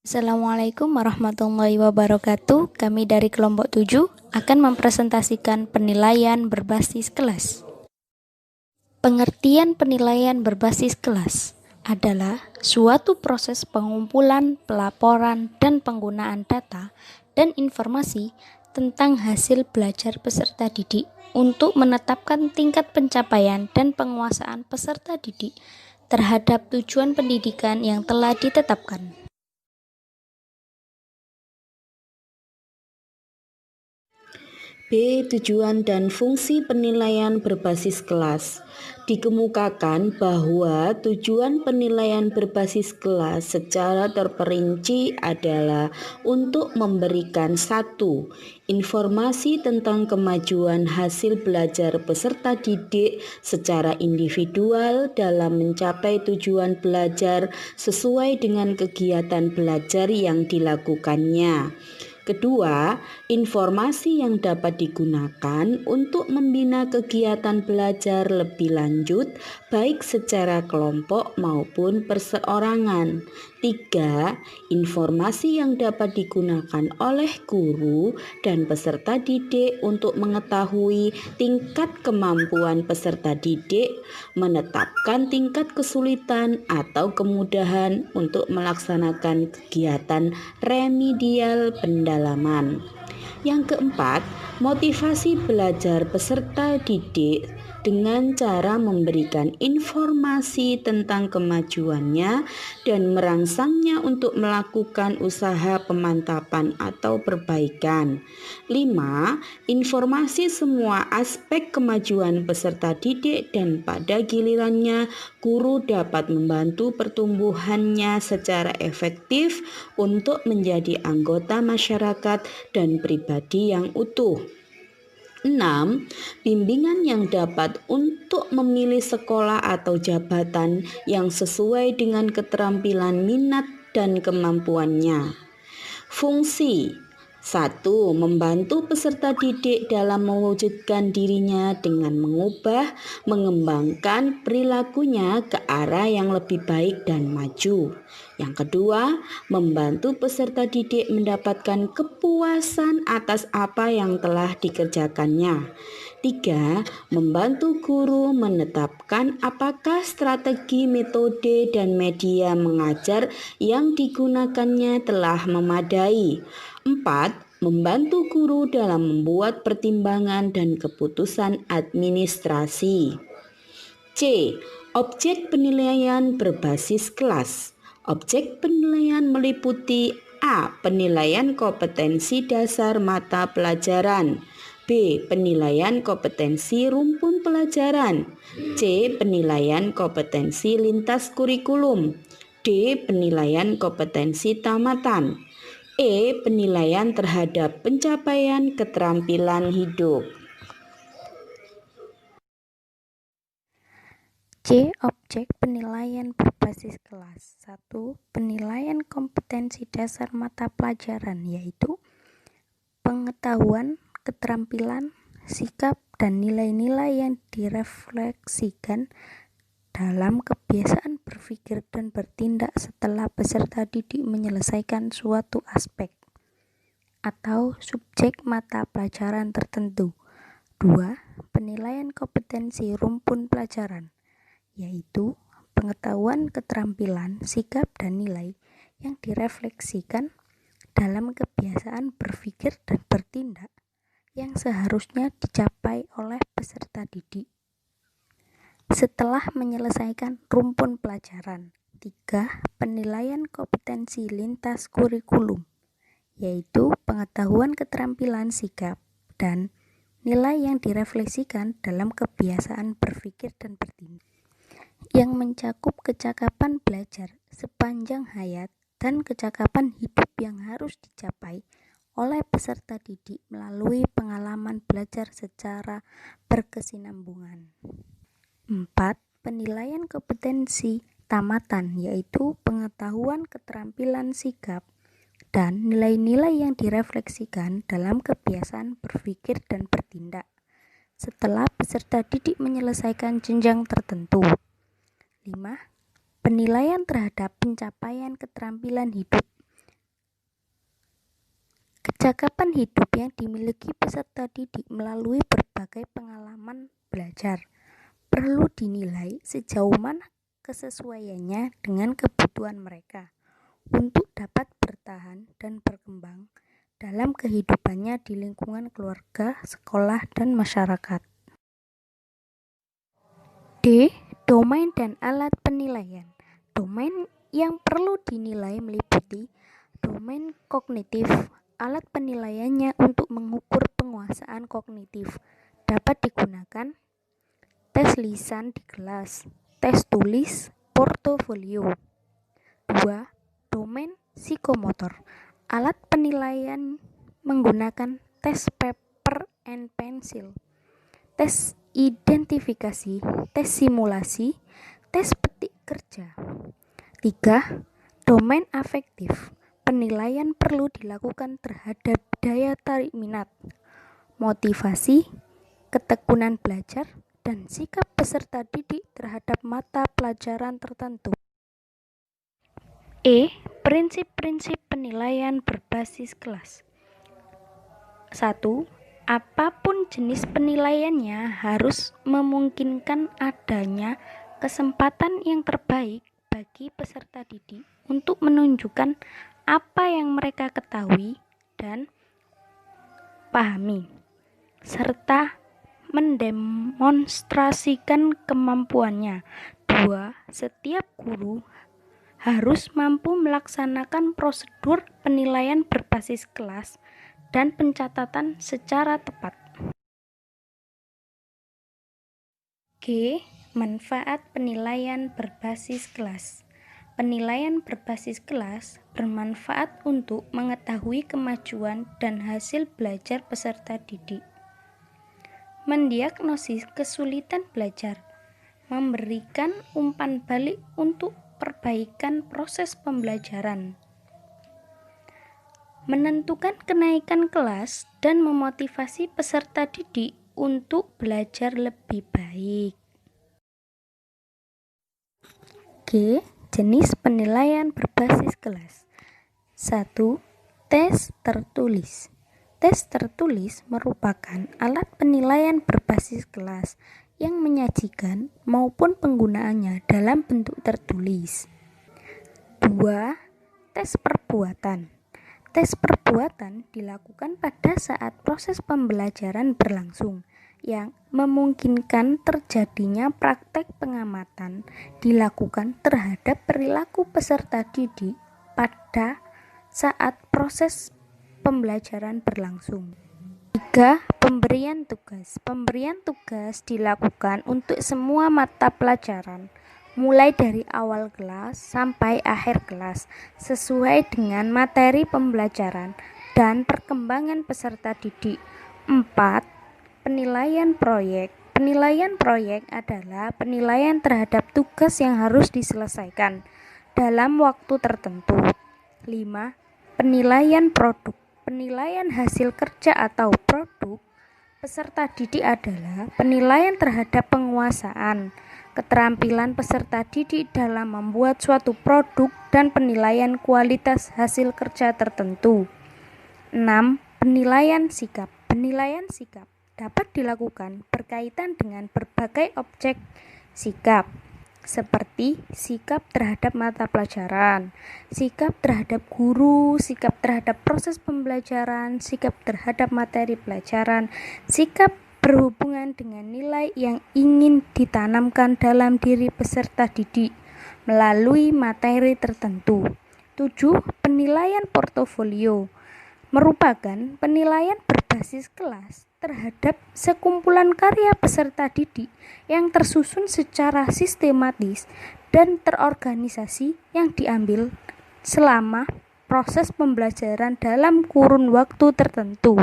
Assalamualaikum warahmatullahi wabarakatuh. Kami dari kelompok 7 akan mempresentasikan penilaian berbasis kelas. Pengertian penilaian berbasis kelas adalah suatu proses pengumpulan, pelaporan, dan penggunaan data dan informasi tentang hasil belajar peserta didik untuk menetapkan tingkat pencapaian dan penguasaan peserta didik terhadap tujuan pendidikan yang telah ditetapkan. B. Tujuan dan fungsi penilaian berbasis kelas. Dikemukakan bahwa tujuan penilaian berbasis kelas secara terperinci adalah untuk memberikan satu, informasi tentang kemajuan hasil belajar peserta didik secara individual dalam mencapai tujuan belajar sesuai dengan kegiatan belajar yang dilakukannya. Kedua, informasi yang dapat digunakan untuk membina kegiatan belajar lebih lanjut, baik secara kelompok maupun perseorangan. Tiga, informasi yang dapat digunakan oleh guru dan peserta didik untuk mengetahui tingkat kemampuan peserta didik, menetapkan tingkat kesulitan atau kemudahan untuk melaksanakan kegiatan remedial pendalaman. Yang keempat, motivasi belajar peserta didik dengan cara memberikan informasi tentang kemajuannya dan merangsangnya untuk melakukan usaha pemantapan atau perbaikan. 5. Informasi semua aspek kemajuan peserta didik dan pada gilirannya guru dapat membantu pertumbuhannya secara efektif untuk menjadi anggota masyarakat dan pribadi yang utuh. 6. Bimbingan yang dapat untuk memilih sekolah atau jabatan yang sesuai dengan keterampilan, minat, dan kemampuannya. Fungsi 1. Membantu peserta didik dalam mewujudkan dirinya dengan mengembangkan perilakunya ke arah yang lebih baik dan maju. Yang kedua, membantu peserta didik mendapatkan kepuasan atas apa yang telah dikerjakannya. 3. Membantu guru menetapkan apakah strategi, metode, dan media mengajar yang digunakannya telah memadai. 4. Membantu guru dalam membuat pertimbangan dan keputusan administrasi. C. Objek penilaian berbasis kelas. Objek penilaian meliputi A. Penilaian kompetensi dasar mata pelajaran. B. Penilaian kompetensi rumpun pelajaran. C. Penilaian kompetensi lintas kurikulum. D. Penilaian kompetensi tamatan. E. Penilaian terhadap pencapaian keterampilan hidup. C. Objek penilaian berbasis kelas. 1. Penilaian kompetensi dasar mata pelajaran, yaitu pengetahuan, keterampilan, sikap, dan nilai-nilai yang direfleksikan dalam kebiasaan berpikir dan bertindak setelah peserta didik menyelesaikan suatu aspek atau subjek mata pelajaran tertentu. 2. Penilaian kompetensi rumpun pelajaran, yaitu pengetahuan, keterampilan, sikap, dan nilai yang direfleksikan dalam kebiasaan berpikir dan bertindak yang seharusnya dicapai oleh peserta didik setelah menyelesaikan rumpun pelajaran. 3. Penilaian kompetensi lintas kurikulum, yaitu pengetahuan, keterampilan, sikap, dan nilai yang direfleksikan dalam kebiasaan berpikir dan bertindak yang mencakup kecakapan belajar sepanjang hayat dan kecakapan hidup yang harus dicapai oleh peserta didik melalui pengalaman belajar secara berkesinambungan. 4. Penilaian kompetensi tamatan, yaitu pengetahuan, keterampilan, sikap, dan nilai-nilai yang direfleksikan dalam kebiasaan berpikir dan bertindak setelah peserta didik menyelesaikan jenjang tertentu. 5. Penilaian terhadap pencapaian keterampilan hidup, Kecakapan hidup yang dimiliki peserta didik melalui berbagai pengalaman belajar perlu dinilai sejauh mana kesesuaiannya dengan kebutuhan mereka untuk dapat bertahan dan berkembang dalam kehidupannya di lingkungan keluarga, sekolah, dan masyarakat. D. Domain dan alat penilaian. Domain yang perlu dinilai meliputi domain kognitif. Alat penilaiannya untuk mengukur penguasaan kognitif dapat digunakan tes lisan di kelas, tes tulis, portofolio. 2. Domain psikomotor. Alat penilaian menggunakan tes paper and pencil, tes identifikasi, tes simulasi, tes petik kerja. 3. Domain afektif. Penilaian perlu dilakukan terhadap daya tarik minat, motivasi, ketekunan belajar, dan sikap peserta didik terhadap mata pelajaran tertentu. E. Prinsip-prinsip penilaian berbasis kelas. 1. Apapun jenis penilaiannya harus memungkinkan adanya kesempatan yang terbaik bagi peserta didik untuk menunjukkan apa yang mereka ketahui dan pahami, serta mendemonstrasikan kemampuannya. 2. Setiap guru harus mampu melaksanakan prosedur penilaian berbasis kelas dan pencatatan secara tepat. G. Manfaat penilaian berbasis kelas. Penilaian berbasis kelas bermanfaat untuk mengetahui kemajuan dan hasil belajar peserta didik, mendiagnosis kesulitan belajar, memberikan umpan balik untuk perbaikan proses pembelajaran, menentukan kenaikan kelas, dan memotivasi peserta didik untuk belajar lebih baik. G. Jenis penilaian berbasis kelas. 1. Tes tertulis. Tes tertulis merupakan alat penilaian berbasis kelas yang menyajikan maupun penggunaannya dalam bentuk tertulis. 2. Tes perbuatan. Tes perbuatan dilakukan pada saat proses pembelajaran berlangsung, yang memungkinkan terjadinya praktek pengamatan dilakukan terhadap perilaku peserta didik pada saat proses pembelajaran berlangsung. 3. Pemberian tugas. Pemberian tugas dilakukan untuk semua mata pelajaran, mulai dari awal kelas sampai akhir kelas, sesuai dengan materi pembelajaran dan perkembangan peserta didik. 4. Penilaian proyek. Penilaian proyek adalah penilaian terhadap tugas yang harus diselesaikan dalam waktu tertentu. 5. Penilaian produk. Penilaian hasil kerja atau produk peserta didik adalah penilaian terhadap penguasaan, keterampilan peserta didik dalam membuat suatu produk dan penilaian kualitas hasil kerja tertentu. 6. Penilaian sikap. Penilaian sikap dapat dilakukan berkaitan dengan berbagai objek sikap, seperti sikap terhadap mata pelajaran, sikap terhadap guru, sikap terhadap proses pembelajaran, sikap terhadap materi pelajaran, sikap berhubungan dengan nilai yang ingin ditanamkan dalam diri peserta didik melalui materi tertentu. 7. Penilaian portofolio merupakan penilaian berbasis kelas terhadap sekumpulan karya peserta didik yang tersusun secara sistematis dan terorganisasi yang diambil selama proses pembelajaran dalam kurun waktu tertentu.